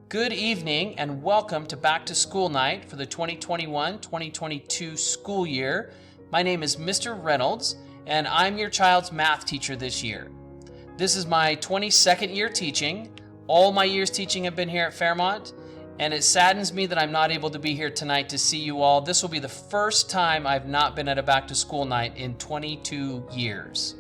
Good evening and welcome to Back to School Night for the 2021-2022 school year. My name is Mr. Reynolds and I'm your child's math teacher this year. This is my 22nd year teaching. All my years teaching have been here at Fairmont, and it saddens me that I'm not able to be here tonight to see you all. This will be the first time I've not been at a Back to School Night in 22 years.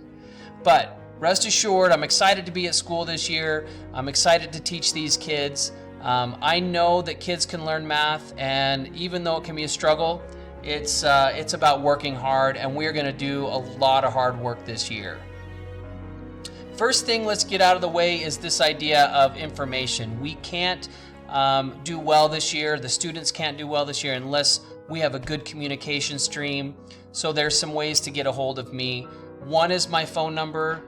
But rest assured, I'm excited to be at school this year. I'm excited to teach these kids. I know that kids can learn math, and even though it can be a struggle, it's about working hard, and we're going to do a lot of hard work this year. First thing let's get out of the way is this idea of information. We can't do well this year. The students can't do well this year unless we have a good communication stream. So there's some ways to get a hold of me. One is my phone number.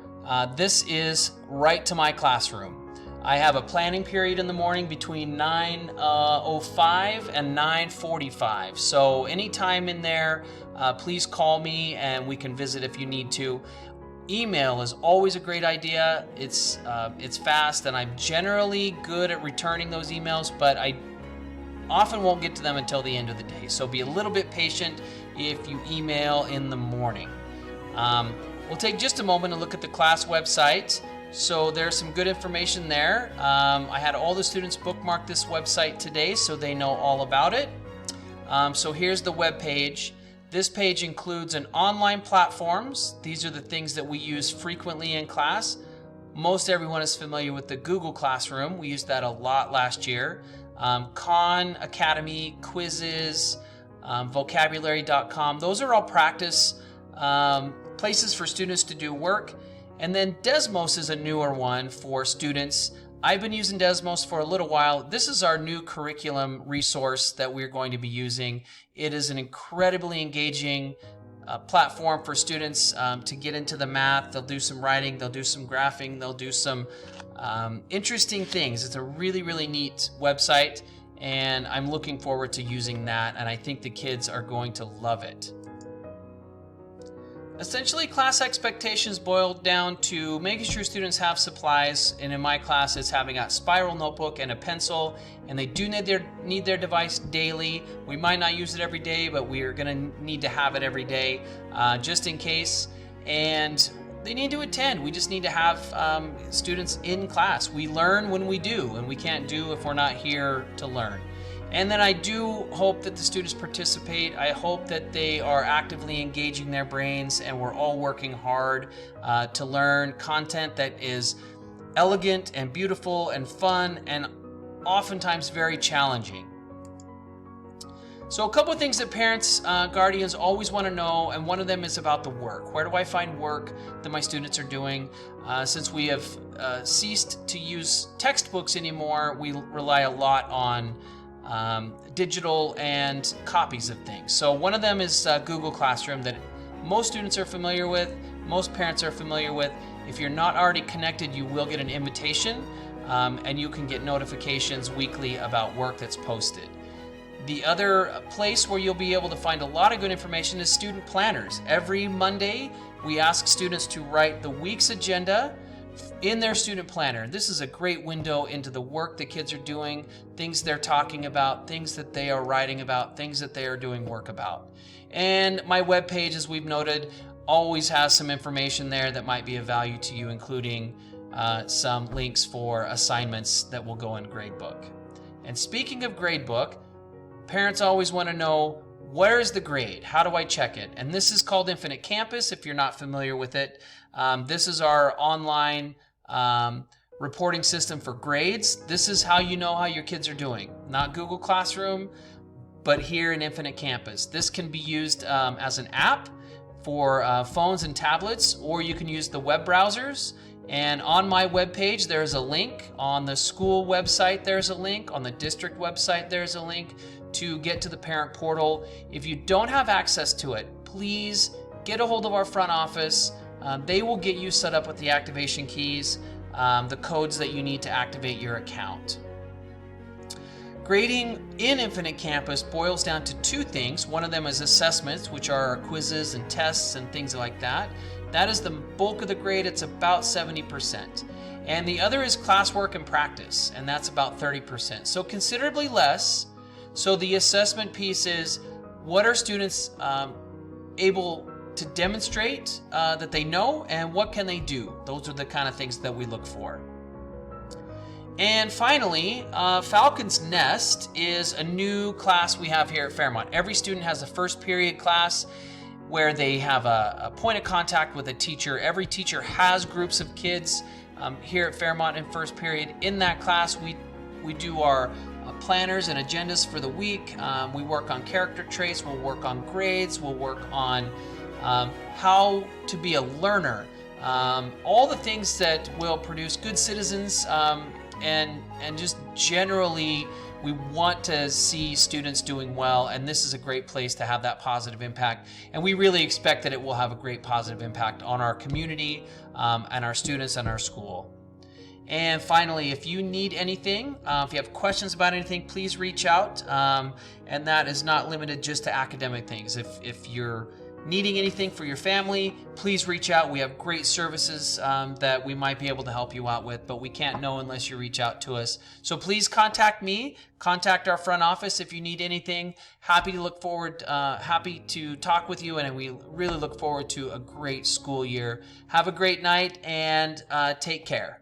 This is right to my classroom. I have a planning period in the morning between 9:05 and 9:45. So anytime in there, please call me and we can visit if you need to. Email is always a great idea. It's fast, and I'm generally good at returning those emails, but I often won't get to them until the end of the day. So be a little bit patient if you email in the morning. We'll take just a moment and look at the class website. So there's some good information there. I had all the students bookmark this website today so they know all about it. So here's the web page. This page includes an online platforms. These are the things that we use frequently in class. Most everyone is familiar with the Google Classroom. We used that a lot last year. Khan Academy, quizzes, vocabulary.com. Those are all practice places for students to do work. And then Desmos is a newer one for students. I've been using Desmos for a little while. This is our new curriculum resource that we're going to be using. It is an incredibly engaging platform for students to get into the math. They'll do some writing, they'll do some graphing, they'll do some interesting things. It's a really, really neat website, and I'm looking forward to using that, and I think the kids are going to love it. Essentially, class expectations boil down to making sure students have supplies, and in my class it's having a spiral notebook and a pencil, and they do need their device daily. We might not use it every day, but we are going to need to have it every day just in case. And they need to attend. We just need to have students in class. We learn when we do, and we can't do if we're not here to learn. And then I do hope that the students participate. I hope that they are actively engaging their brains, and we're all working hard to learn content that is elegant and beautiful and fun and oftentimes very challenging. So a couple of things that parents, guardians always want to know, and one of them is about the work. Where do I find work that my students are doing? Since we have ceased to use textbooks anymore, we rely a lot on digital and copies of things. So one of them is Google Classroom that most students are familiar with, most parents are familiar with. If you're not already connected, you will get an invitation, and you can get notifications weekly about work that's posted. The other place where you'll be able to find a lot of good information is student planners. Every Monday, we ask students to write the week's agenda in their student planner. This is a great window into the work the kids are doing, things they're talking about, things that they are writing about, things that they are doing work about. And my webpage, as we've noted, always has some information there that might be of value to you, including some links for assignments that will go in Gradebook. And speaking of Gradebook, parents always want to know, where is the grade? How do I check it? And this is called Infinite Campus, if you're not familiar with it. This is our online reporting system for grades. This is how you know how your kids are doing. Not Google Classroom, but here in Infinite Campus. This can be used as an app for phones and tablets, or you can use the web browsers. And on my webpage, there's a link. On the school website, there's a link. On the district website, there's a link to get to the parent portal. If you don't have access to it, please get a hold of our front office. They will get you set up with the activation keys, the codes that you need to activate your account. Grading in Infinite Campus boils down to two things. One of them is assessments, which are quizzes and tests and things like that. That is the bulk of the grade. It's about 70%. and the other is classwork and practice, and that's about 30%. So considerably less. So the assessment piece is, what are students able to demonstrate that they know, and what can they do? Those are the kind of things that we look for. And finally, Falcon's Nest is a new class we have here at Fairmont. Every student has a first period class where they have a point of contact with a teacher. Every teacher has groups of kids here at Fairmont in first period. In that class, we do our planners and agendas for the week. We work on character traits, we'll work on grades, we'll work on how to be a learner, all the things that will produce good citizens, and just generally we want to see students doing well, and this is a great place to have that positive impact, and we really expect that it will have a great positive impact on our community and our students and our school. And finally, if you need anything, if you have questions about anything, please reach out, and that is not limited just to academic things. If you're needing anything for your family, please reach out. We have great services that we might be able to help you out with, but we can't know unless you reach out to us. So please contact me, contact our front office if you need anything. Happy to talk with you, and we really look forward to a great school year. Have a great night, and take care.